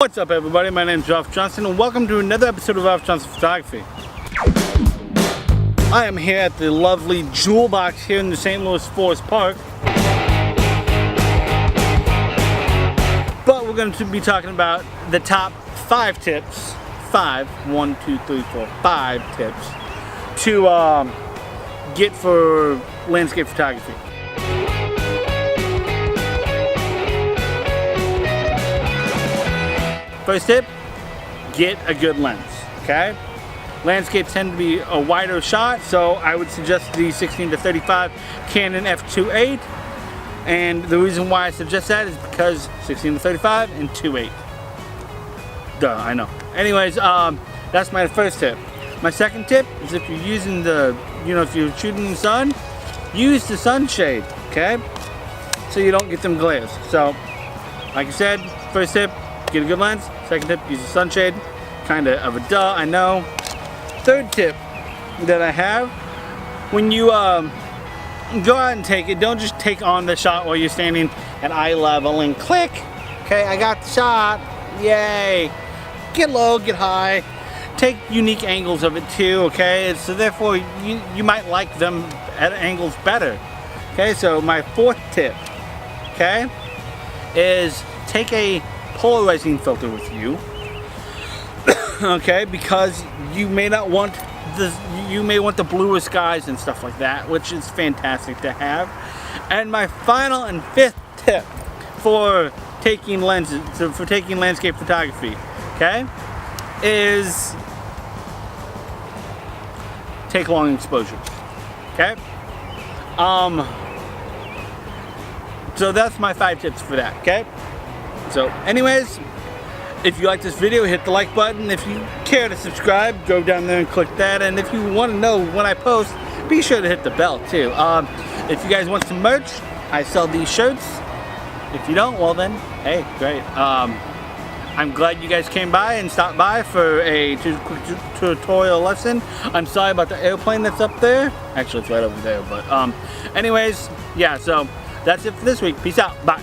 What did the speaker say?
What's up, everybody? My name is Ralph Johnson and welcome to another episode of Ralph Johnson Photography. I am here at the lovely Jewel Box here in the St. Louis Forest Park. But we're going to be talking about the top 5 tips, 5 tips to get for landscape photography. First tip, get a good lens, okay? Landscapes tend to be a wider shot, so I would suggest the 16-35 Canon f2.8. And the reason why I suggest that is because 16-35 and 2.8. Duh, I know. Anyways, that's my first tip. My second tip is if you're using if you're shooting in the sun, use the sunshade, okay? So you don't get them glares. So, like I said, first tip, get a good lens. Second tip, use the sunshade. Kinda of a duh, I know. Third tip that I have, when you go out and take it, don't just take on the shot while you're standing at eye level and click. Okay, I got the shot, yay. Get low, get high. Take unique angles of it too, okay? So therefore, you might like them at angles better. Okay, so my fourth tip, okay, is take a polarizing filter with you. Okay, because you may want the bluer skies and stuff like that, which is fantastic to have. And my final and fifth tip for taking landscape photography, okay, is take long exposures. Okay, so that's my 5 tips for that. Okay, so anyways, if you like this video, hit the like button. If you care to subscribe, go down there and click that. And if you want to know when I post, be sure to hit the bell too. If you guys want some merch, I sell these shirts. If you don't, well then, hey, great. I'm glad you guys came by and stopped by for a quick tutorial lesson. I'm sorry about the airplane that's up there. Actually, it's right over there. But anyways, yeah, so that's it for this week. Peace out. Bye.